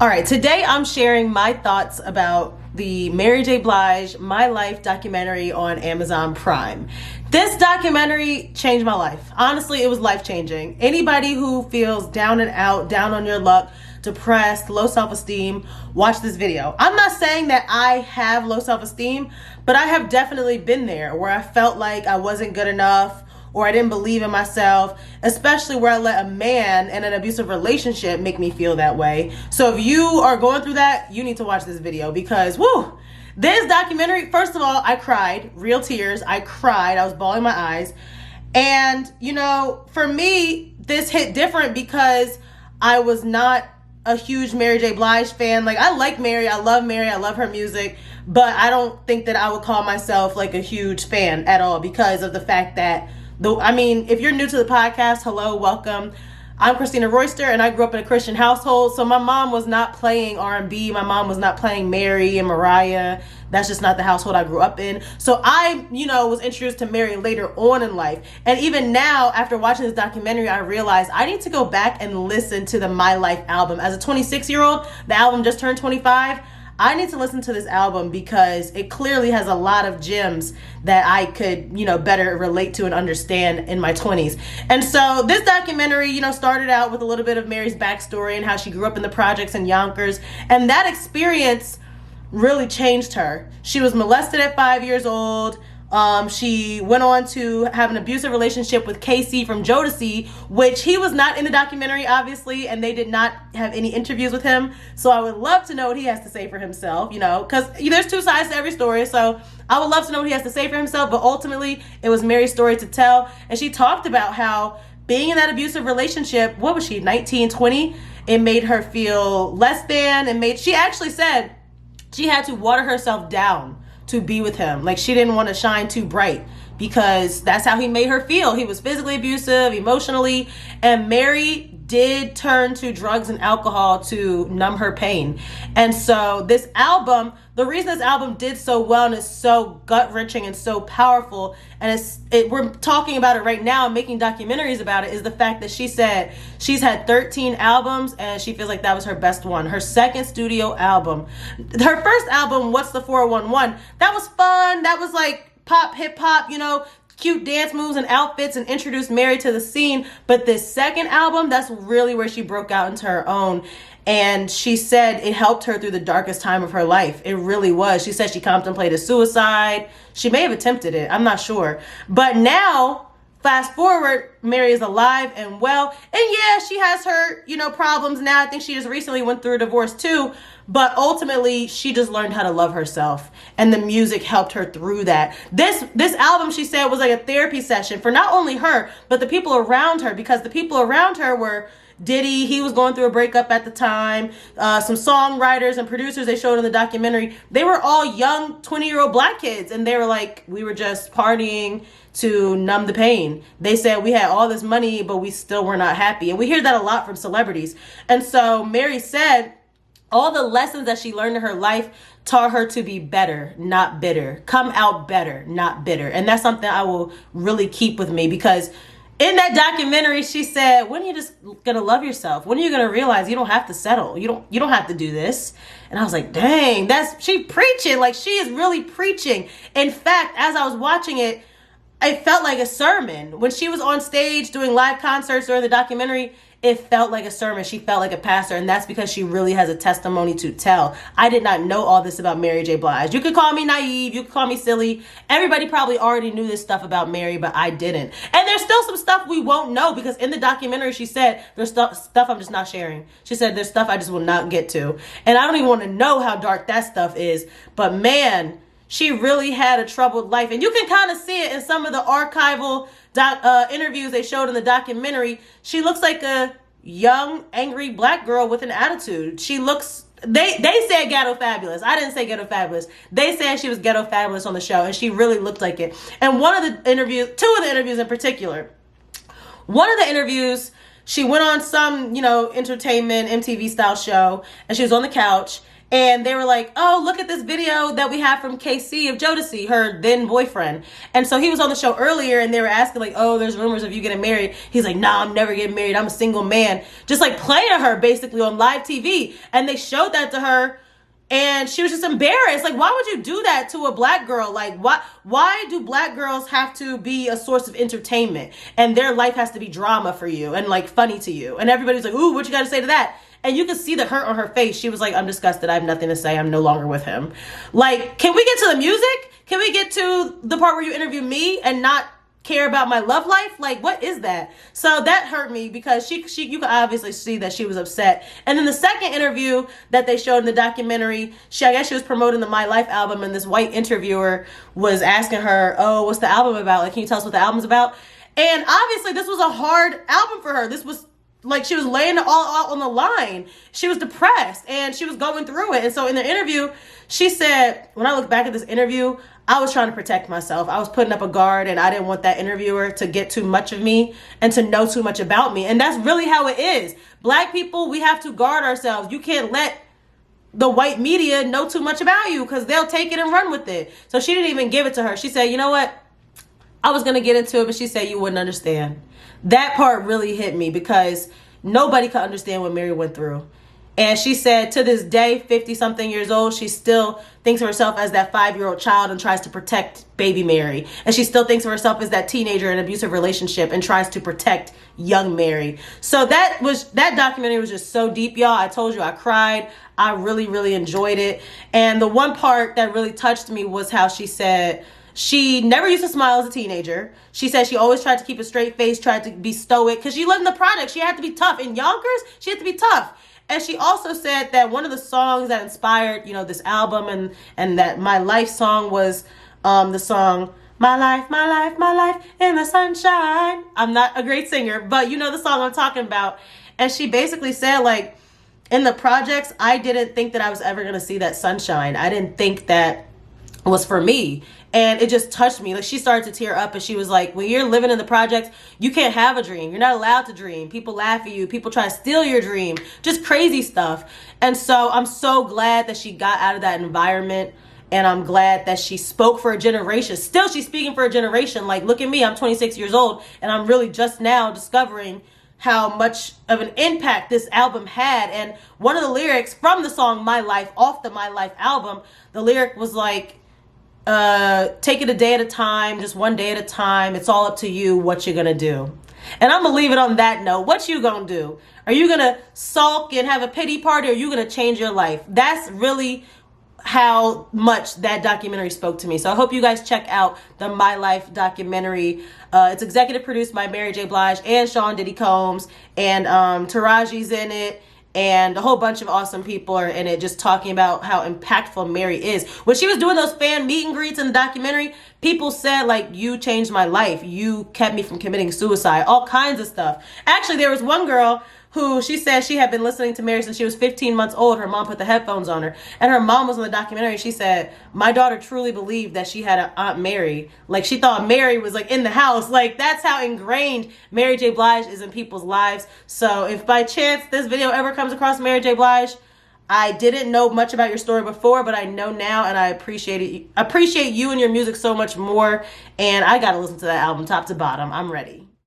All right, today I'm sharing my thoughts about the Mary J. Blige My Life documentary on Amazon Prime. This documentary changed my life. Honestly, it was life-changing. Anybody who feels down and out, down on your luck, depressed, low self-esteem, watch this video. I'm not saying that I have low self-esteem, but I have definitely been there where I felt like I wasn't good enough, or I didn't believe in myself, especially where I let a man in an abusive relationship make me feel that way. So if you are going through that, you need to watch this video because, woo, this documentary, first of all, I cried, real tears. I cried, I was bawling my eyes. And, you know, for me, this hit different because I was not a huge Mary J. Blige fan. Like, I like Mary, I love her music, but I don't think that I would call myself like a huge fan at all because of the fact that if you're new to the podcast, hello, welcome. I'm Christina Royster, and I grew up in a Christian household, so my mom was not playing R&B. My mom was not playing Mary and Mariah. That's just not the household I grew up in. So I, was introduced to Mary later on in life. And even now, after watching this documentary, I realized I need to go back and listen to the My Life album. As a 26-year-old, the album just turned 25. I need to listen to this album because it clearly has a lot of gems that I could, better relate to and understand in my 20s. And so this documentary, started out with a little bit of Mary's backstory and how she grew up in the projects in Yonkers. And that experience really changed her. She was molested at 5 years old. She went on to have an abusive relationship with Casey from Jodeci, which he was not in the documentary, obviously, and they did not have any interviews with him. So I would love to know what he has to say for himself, because there's two sides to every story. So I would love to know what he has to say for himself, but ultimately it was Mary's story to tell. And she talked about how being in that abusive relationship, what was she, 19, 20? It made her feel less than, she actually said she had to water herself down to be with him. Like, she didn't want to shine too bright because that's how he made her feel. He was physically abusive, emotionally, and Mary did turn to drugs and alcohol to numb her pain. And so this album, the reason this album did so well and is so gut-wrenching and so powerful, and we're talking about it right now and making documentaries about it, is the fact that she said she's had 13 albums and she feels like that was her best one. Her second studio album. Her first album, What's the 411, that was fun. That was like pop, hip hop, cute dance moves and outfits and introduced Mary to the scene. But this second album, that's really where she broke out into her own. And she said it helped her through the darkest time of her life. It really was. She said she contemplated suicide. She may have attempted it. I'm not sure. But now, fast forward, Mary is alive and well. And yeah, she has her, problems now. I think she just recently went through a divorce too. But ultimately, she just learned how to love herself. And the music helped her through that. This album, she said, was like a therapy session for not only her, but the people around her. Because the people around her were Diddy, he was going through a breakup at the time. Some songwriters and producers they showed in the documentary, they were all young 20-year-old black kids. And they were like, we were just partying to numb the pain. They said we had all this money, but we still were not happy. And we hear that a lot from celebrities. And so Mary said all the lessons that she learned in her life taught her to be better, not bitter. Come out better, not bitter. And that's something I will really keep with me because in that documentary, she said, when are you just gonna love yourself? When are you gonna realize you don't have to settle? You don't have to do this. And I was like, dang, she preaching. Like, she is really preaching. In fact, as I was watching it, it felt like a sermon. When she was on stage doing live concerts during the documentary, it felt like a sermon. She felt like a pastor, and that's because she really has a testimony to tell. I did not know all this about Mary J. Blige. You could call me naive, you could call me silly. Everybody probably already knew this stuff about Mary, but I didn't. And there's still some stuff we won't know because in the documentary she said, there's stuff I'm just not sharing. She said, there's stuff I just will not get to. And I don't even want to know how dark that stuff is. But man, she really had a troubled life. And you can kind of see it in some of the archival interviews they showed in the documentary. She looks like a young, angry black girl with an attitude. She looks, they said ghetto fabulous. I didn't say ghetto fabulous. They said she was ghetto fabulous on the show, and she really looked like it. And two of the interviews in particular, one of the interviews, she went on some, entertainment, MTV style show, and she was on the couch, And they were like, oh, look at this video that we have from KC of Jodeci, her then boyfriend. And so he was on the show earlier and they were asking like, oh, there's rumors of you getting married. He's like, nah, I'm never getting married. I'm a single man. Just like playing her basically on live TV. And they showed that to her and she was just embarrassed. Like, why would you do that to a black girl? Like, why do black girls have to be a source of entertainment and their life has to be drama for you and like funny to you? And everybody's like, ooh, what you got to say to that? And you can see the hurt on her face. She was like, I'm disgusted. I have nothing to say. I'm no longer with him. Like, can we get to the music? Can we get to the part where you interview me and not care about my love life? Like, what is that? So that hurt me because you can obviously see that she was upset. And then the second interview that they showed in the documentary, I guess she was promoting the My Life album, and this white interviewer was asking her, oh, what's the album about? Like, can you tell us what the album's about? And obviously this was a hard album for her. This was like she was laying it all out on the line. She was depressed and she was going through it. And so in the interview, she said, when I look back at this interview, I was trying to protect myself. I was putting up a guard and I didn't want that interviewer to get too much of me and to know too much about me. And that's really how it is. Black people, we have to guard ourselves. You can't let the white media know too much about you because they'll take it and run with it. So she didn't even give it to her. She said, you know what? I was going to get into it, but she said you wouldn't understand. That part really hit me because nobody could understand what Mary went through. And she said to this day, 50-something years old, she still thinks of herself as that 5-year-old child and tries to protect baby Mary. And she still thinks of herself as that teenager in an abusive relationship and tries to protect young Mary. So that documentary was just so deep, y'all. I told you I cried. I really, really enjoyed it. And the one part that really touched me was how she said she never used to smile as a teenager. She said she always tried to keep a straight face, tried to be stoic because she lived in the project. She had to be tough. In Yonkers, she had to be tough. And she also said that one of the songs that inspired, this album and that My Life song was the song, My Life, My Life, My Life in the Sunshine. I'm not a great singer, but you know the song I'm talking about. And she basically said, like, in the projects, I didn't think that I was ever going to see that sunshine. I didn't think that was for me. And it just touched me. Like, she started to tear up and she was like, when you're living in the projects, you can't have a dream. You're not allowed to dream. People laugh at you. People try to steal your dream. Just crazy stuff. And so I'm so glad that she got out of that environment. And I'm glad that she spoke for a generation. Still, she's speaking for a generation. Like, look at me. I'm 26 years old. And I'm really just now discovering how much of an impact this album had. And one of the lyrics from the song My Life, off the My Life album, the lyric was like, take it a day at a time, just one day at a time. It's all up to you what you're gonna do. And I'm gonna leave it on that note. What you gonna do? Are you gonna sulk and have a pity party, or are you gonna change your life? That's really how much that documentary spoke to me. So I hope you guys check out the My Life documentary. It's executive produced by Mary J. Blige and Sean Diddy Combs, and Taraji's in it. And a whole bunch of awesome people are in it, just talking about how impactful Mary is. When she was doing those fan meet and greets in the documentary, people said, like, you changed my life. You kept me from committing suicide. All kinds of stuff. Actually, there was one girl who she said she had been listening to Mary since she was 15 months old. Her mom put the headphones on her. And her mom was in the documentary. She said, my daughter truly believed that she had an Aunt Mary. Like, she thought Mary was, like, in the house. Like, that's how ingrained Mary J. Blige is in people's lives. So if by chance this video ever comes across Mary J. Blige, I didn't know much about your story before, but I know now, and I appreciate it. Appreciate you and your music so much more. And I got to listen to that album top to bottom. I'm ready.